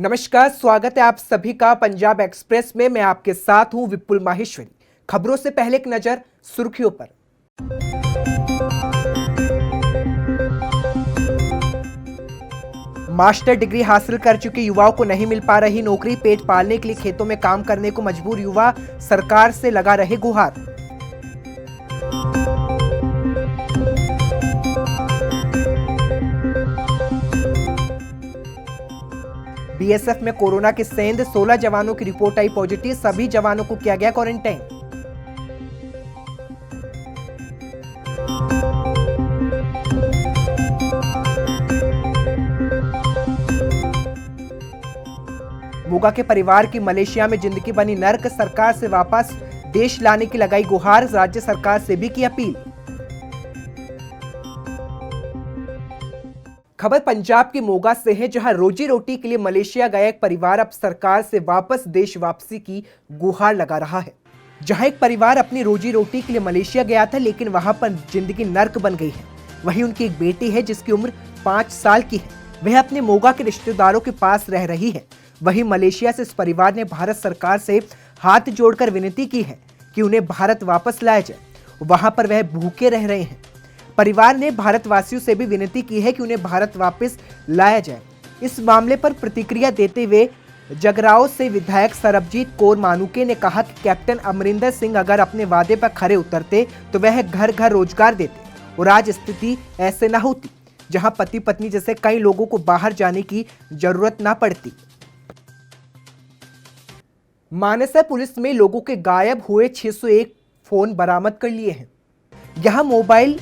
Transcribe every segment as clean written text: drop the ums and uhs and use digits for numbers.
नमस्कार, स्वागत है आप सभी का पंजाब एक्सप्रेस में। मैं आपके साथ हूं विपुल माहेश्वरी। खबरों से पहले एक नजर सुर्खियों पर। मास्टर डिग्री हासिल कर चुके युवाओं को नहीं मिल पा रही नौकरी। पेट पालने के लिए खेतों में काम करने को मजबूर युवा, सरकार से लगा रहे गुहार। बीएसएफ में कोरोना के सेंध, 16 जवानों की रिपोर्ट आई पॉजिटिव। सभी जवानों को किया गया क्वारंटाइन। मोगा के परिवार की मलेशिया में जिंदगी बनी नर्क। सरकार से वापस देश लाने की लगाई गुहार। राज्य सरकार से भी की अपील। खबर पंजाब के मोगा से है, जहां रोजी रोटी के लिए मलेशिया गया एक परिवार अब सरकार से वापस देश वापसी की गुहार लगा रहा है। जहां एक परिवार अपनी रोजी रोटी के लिए मलेशिया गया था, लेकिन वहां पर जिंदगी नर्क बन गई है। वहीं उनकी एक बेटी है जिसकी उम्र 5 साल की है। वह अपने मोगा के रिश्तेदारों के पास रह रही है। वहीं मलेशिया से इस परिवार ने भारत सरकार से हाथ जोड़कर विनती की है कि उन्हें भारत वापस लाया जाए। वहां पर वह भूखे रह रहे हैं। परिवार ने भारतवासियों से भी विनती की है कि उन्हें भारत वापस लाया जाए। इस मामले पर प्रतिक्रिया देते हुए जगराओं से विधायक सरबजीत कौर मानुके ने कहा कि कैप्टन अमरिंदर सिंह अगर अपने वादे पर खरे उतरते तो वह घर घर रोजगार देते और आज स्थिति ऐसे न होती, जहां पति पत्नी जैसे कई लोगों को बाहर जाने की जरूरत न पड़ती। मानेसर पुलिस में लोगों के गायब हुए 601 फोन बरामद कर लिए हैं। यहां mobile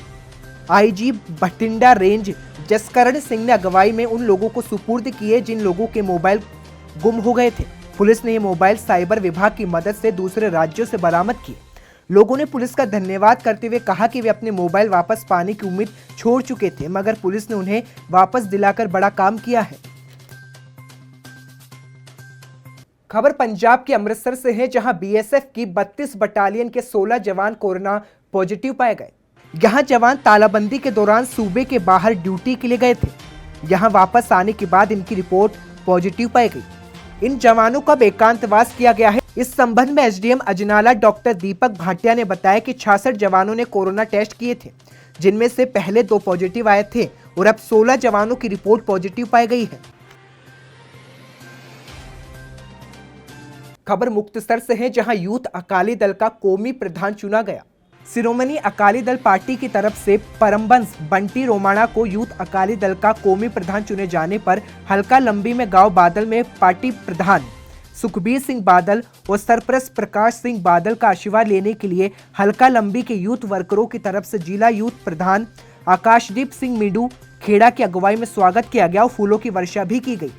IG Bathinda range Jaskaran Singh ने अगवाई में उन लोगों को सुपुर्द किए जिन लोगों के मोबाइल गुम हो गए थे। पुलिस ने ये मोबाइल साइबर विभाग की मदद से दूसरे राज्यों से बरामद किए। लोगों ने पुलिस का धन्यवाद करते हुए कहा कि वे अपने मोबाइल वापस पाने की उम्मीद छोड़ चुके थे, मगर पुलिस ने उन्हें वापस दिलाकर बड़ा काम किया है। खबर पंजाब के अमृतसर से है, जहां बीएसएफ की 32 बटालियन के 16 जवान कोरोना पॉजिटिव पाए गए। यहां जवान तालाबंदी के दौरान सूबे के बाहर ड्यूटी के लिए गए थे। यहां वापस आने के बाद इनकी रिपोर्ट पॉजिटिव पाई गई। इन जवानों का एकांतवास किया गया है। इस संबंध में एसडीएम अजनाला डॉक्टर दीपक भाटिया ने बताया कि 66 जवानों ने कोरोना टेस्ट किए थे, जिनमें से पहले 2 पॉजिटिव आए थे और अब 16 जवानों की रिपोर्ट पॉजिटिव पाई गई है। खबर मुक्तसर से है, जहां यूथ अकाली दल का कौमी प्रधान चुना गया। शिरोमणि अकाली दल पार्टी की तरफ से परमबंस बंटी रोमाणा को यूथ अकाली दल का कौमी प्रधान चुने जाने पर हल्का लंबी में गांव बादल में पार्टी प्रधान सुखबीर सिंह बादल और सरप्रस्त प्रकाश सिंह बादल का आशीर्वाद लेने के लिए हल्का लंबी के यूथ वर्करों की तरफ से जिला यूथ प्रधान आकाशदीप सिंह मीडू खेड़ा की अगुवाई में स्वागत किया गया और फूलों की वर्षा भी की गई।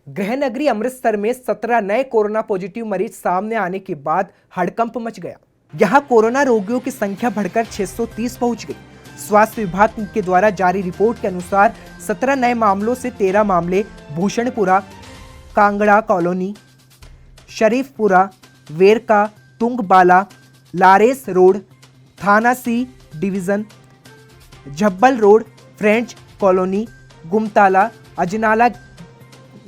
गृह नगरी अमृतसर में 17 नए कोरोना पॉजिटिव मरीज सामने आने के बाद हड़कंप मच गया। यहां कोरोना रोगियों की संख्या बढ़कर 630 पहुंच गई। स्वास्थ्य विभाग के द्वारा जारी रिपोर्ट के अनुसार 17 नए मामलों से 13 मामले Bhushanpura, Kangra colony, Sharifpura, Verka, Tungbala, Lawrence road, थाना C division, Jhabbal road, French colony, Gumtala, Ajnala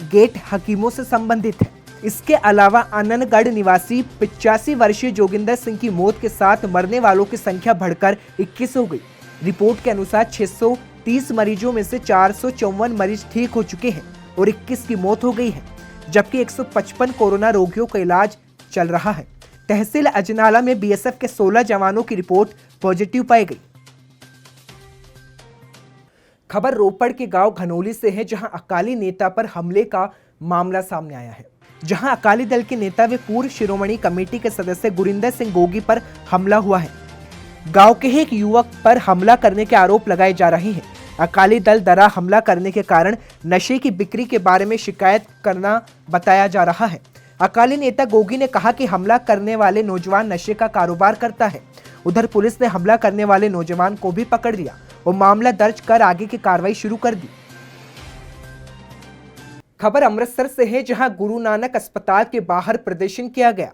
gate हकीमों से संबंधित है। इसके अलावा आनंदगढ़ निवासी 85 वर्षीय जोगिंदर सिंह की मौत के साथ मरने वालों की संख्या बढ़कर 21 हो गई। रिपोर्ट के अनुसार 630 मरीजों में से 454 मरीज ठीक हो चुके हैं और 21 की मौत हो गई है, जबकि 155 कोरोना रोगियों का इलाज चल रहा है। तहसील अजनाला में बीएसएफ के 16 जवानों की रिपोर्ट पॉजिटिव पाई गई। खबर रोपड़ के गांव घनौली से है, जहां अकाली नेता पर हमले का मामला सामने आया है। जहां अकाली दल के नेता व पूर्व शिरोमणि कमेटी के सदस्य गुरिंदर सिंह गोगी पर हमला हुआ है। गांव के एक युवक पर हमला करने के आरोप लगाए जा रहे हैं। अकाली दल द्वारा हमला करने के कारण नशे की बिक्री के बारे में शिकायत करना बताया जा रहा है। अकाली नेता गोगी ने कहा कि हमला करने वाले नौजवान नशे का कारोबार करता है। उधर पुलिस ने हमला करने वाले नौजवान को भी पकड़ लिया और मामला दर्ज कर आगे की कार्रवाई शुरू कर दी। खबर अमृतसर से है, जहां गुरु नानक अस्पताल के बाहर प्रदर्शन किया गया।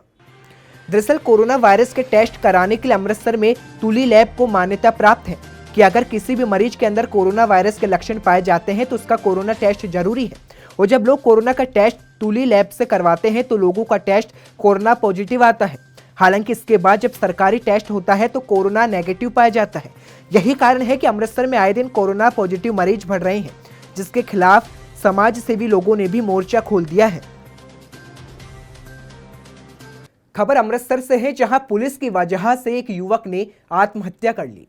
दरअसल कोरोना वायरस के टेस्ट कराने के लिए अमृतसर में तुली लैब को मान्यता प्राप्त है। कि अगर किसी भी मरीज के अंदर कोरोना वायरस के लक्षण पाए जाते हैं तो उसका कोरोना टेस्ट जरूरी है। और जब लोग कोरोना का टेस्ट तुली लैब से करवाते हैं तो लोगों का टेस्ट कोरोना पॉजिटिव आता है। हालांकि इसके बाद जब सरकारी टेस्ट होता है तो कोरोना नेगेटिव पाया जाता है। यही कारण है कि अमृतसर में आए दिन कोरोना पॉजिटिव मरीज बढ़ रहे हैं, जिसके खिलाफ समाज सेवी लोगों ने भी मोर्चा खोल दिया है। खबर अमृतसर से है, जहां पुलिस की वजह से एक युवक ने आत्महत्या कर ली।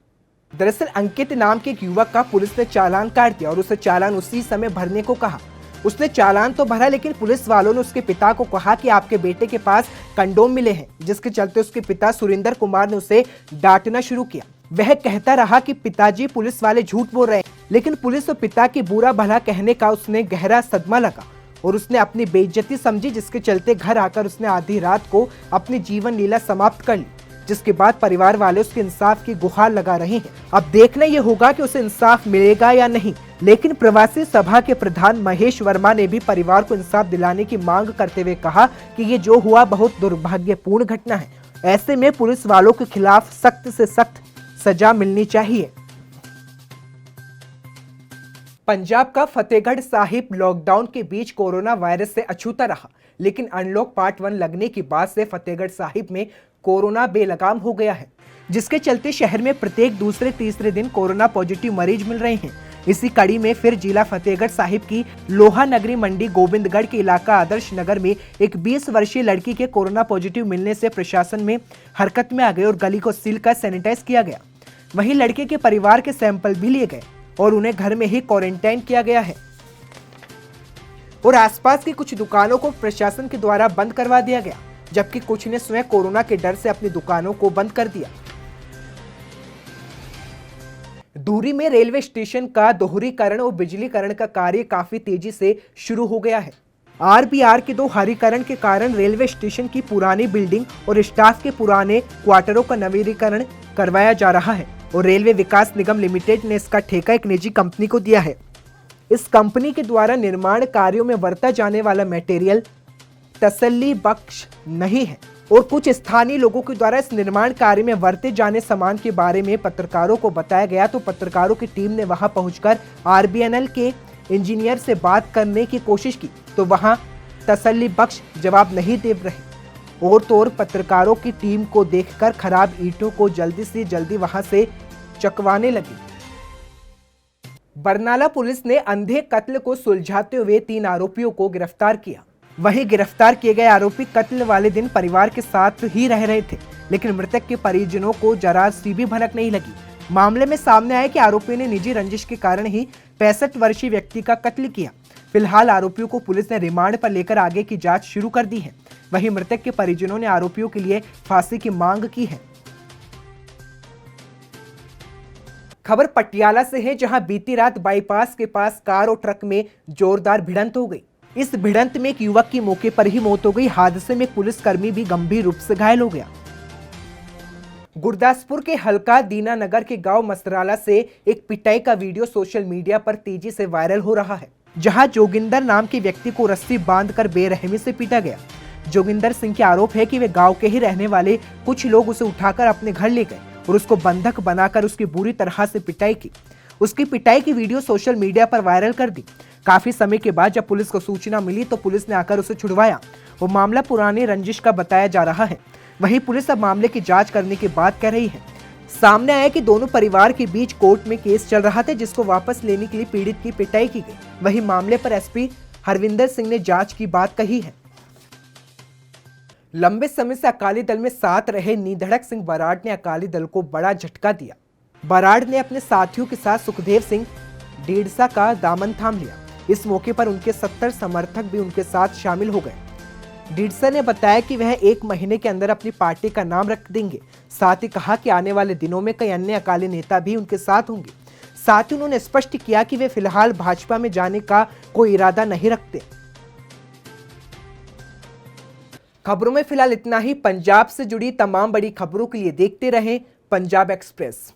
दरअसल अंकित नाम के एक युवक का पुलिस ने चालान काट दिया और उसे चालान उसी समय भरने को कहा। उसने चालान तो भरा, लेकिन पुलिस वालों ने उसके पिता को कहा कि आपके बेटे के पास कंडोम मिले हैं, जिसके चलते उसके पिता सुरेंद्र कुमार ने उसे डांटना शुरू किया। वह कहता रहा कि पिताजी पुलिस वाले झूठ बोल रहे हैं, लेकिन पुलिस और पिता की बुरा भला कहने का उसने गहरा सदमा लगा और उसने अपनी बेइज्जती समझी, जिसके चलते घर आकर उसने आधी रात को अपनी जीवन लीला समाप्त कर ली, जिसके बाद परिवार वाले उसके इंसाफ की गुहार लगा रहे हैं। अब देखना यह होगा कि उसे इंसाफ मिलेगा या नहीं। लेकिन प्रवासी सभा के प्रधान महेश वर्मा ने भी परिवार को इंसाफ दिलाने की मांग करते हुए कहा कि ये जो हुआ बहुत दुर्भाग्यपूर्ण घटना है। ऐसे में पुलिस वालों के खिलाफ सख्त से सख्त सजा मिलनी चाहिए। पंजाब का फतेहगढ़ साहिब लॉकडाउन के बीच कोरोना वायरस से अछूता रहा, लेकिन अनलॉक पार्ट 1 लगने के बाद से फतेहगढ़ साहिब में कोरोना बेलगाम हो गया है, जिसके चलते शहर में प्रत्येक दूसरे तीसरे दिन कोरोना पॉजिटिव मरीज मिल रहे हैं। इसी कड़ी में फिर जिला फतेहगढ़ साहिब की लोहा नगरी मंडी गोविंदगढ़ के इलाका आदर्श नगर में एक 20 वर्षीय लड़की के कोरोना पॉजिटिव मिलने से प्रशासन में हरकत में आ गए और गली को सील कर सैनिटाइज किया गया। वहीं लड़के के परिवार के सैंपल भी लिए गए और उन्हें घर में ही क्वारंटाइन किया गया है और आसपास की कुछ दुकानों को प्रशासन के द्वारा बंद करवा दिया गया, जबकि कुछ ने स्वयं कोरोना के डर से अपनी दुकानों को बंद कर दिया। दूरी में रेलवे स्टेशन का दोहरीकरण और बिजलीकरण का कार्य काफी तेजी से शुरू हो गया है। आरबीआर के दोहरीकरण के कारण रेलवे स्टेशन की पुरानी बिल्डिंग और स्टाफ के पुराने क्वार्टरों का नवीनीकरण करवाया जा रहा है और रेलवे विकास निगम लिमिटेड ने इसका ठेका एक निजी कंपनी को दिया है। इस कंपनी के द्वारा निर्माण कार्यों में बरता जाने वाला मटेरियल तसल्ली बख्श नहीं है और कुछ स्थानीय लोगों के द्वारा इस निर्माण कार्य में बरते जाने सामान के बारे में पत्रकारों को बताया गया, तो पत्रकारों की टीम ने वहां पहुंचकर आरबीएनएल के इंजीनियर से बात करने की कोशिश की, तो वहां तसल्ली बख्श जवाब नहीं दे रहे और तो और पत्रकारों की टीम को देखकर खराब ईंटों को जल्दी से जल्दी वहां से चकवाने लगी। बरनाला पुलिस ने अंधे कत्ल को सुलझाते हुए 3 आरोपियों को गिरफ्तार किया। वहीं गिरफ्तार किए गए आरोपी कत्ल वाले दिन परिवार के साथ ही रह रहे थे, लेकिन मृतक के परिजनों को जरा सी भी भनक नहीं लगी। मामले में सामने आया कि आरोपी ने निजी रंजिश के कारण ही 65 वर्षीय व्यक्ति का कत्ल किया। फिलहाल आरोपियों को पुलिस ने रिमांड पर लेकर आगे की जांच शुरू कर दी है। वहीं मृतक के परिजनों ने आरोपियों के लिए फांसी की मांग की है। खबर पटियाला से है, जहां बीती रात बाईपास के पास कार और ट्रक में जोरदार भिड़ंत हो गई। इस भिड़ंत में एक युवक की मौके पर ही मौत हो गई। हादसे में पुलिसकर्मी भी गंभीर रूप से घायल हो गया। गुरदासपुर के हल्का दीनानगर के गांव मसराला से एक पिटाई का वीडियो सोशल मीडिया पर तेजी से वायरल हो रहा है, जहां जोगिंदर नाम के व्यक्ति को रस्सी बांधकर बेरहमी से पीटा गया। जोगिंदर सिंह के आरोप है कि वे गांव के ही रहने वाले कुछ लोग उसे उठाकर अपने घर ले गए और उसको बंधक बनाकर उसकी बुरी तरह से पिटाई की। उसकी पिटाई की वीडियो सोशल मीडिया पर वायरल कर दी। काफी समय के बाद जब पुलिस को सूचना मिली तो पुलिस ने आकर उसे छुड़वाया। वो मामला पुरानी रंजिश का बताया जा रहा है। वहीं पुलिस अब मामले की जांच करने की बात कह रही है। सामने आया कि दोनों परिवार के बीच कोर्ट में केस चल रहा था, जिसको वापस लेने के लिए पीड़ित की पिटाई की गई। वहीं मामले पर एसपी हरविंदर सिंह ने जांच की बात कही है। लंबे समय से अकाली दल में साथ रहे नीधड़क सिंह बराड़ ने अकाली दल को बड़ा झटका दिया। बराड़ ने अपने साथियों के साथ सुखदेव सिंह ढींढसा का दामन थाम लिया। इस मौके पर उनके 70 समर्थक भी उनके साथ शामिल हो गए। ढींढसा ने बताया कि वह 1 महीने के अंदर अपनी पार्टी का नाम रख देंगे। साथ ही कहा कि आने वाले दिनों में कई अन्य अकाली नेता भी उनके साथ होंगे। साथ ही उन्होंने स्पष्ट किया कि वे फिलहाल भाजपा में जाने का कोई इरादा नहीं रखते। खबरों में फिलहाल इतना ही। पंजाब से जुड़ी तमाम बड़ी खबरों के लिए देखते रहें पंजाब एक्सप्रेस।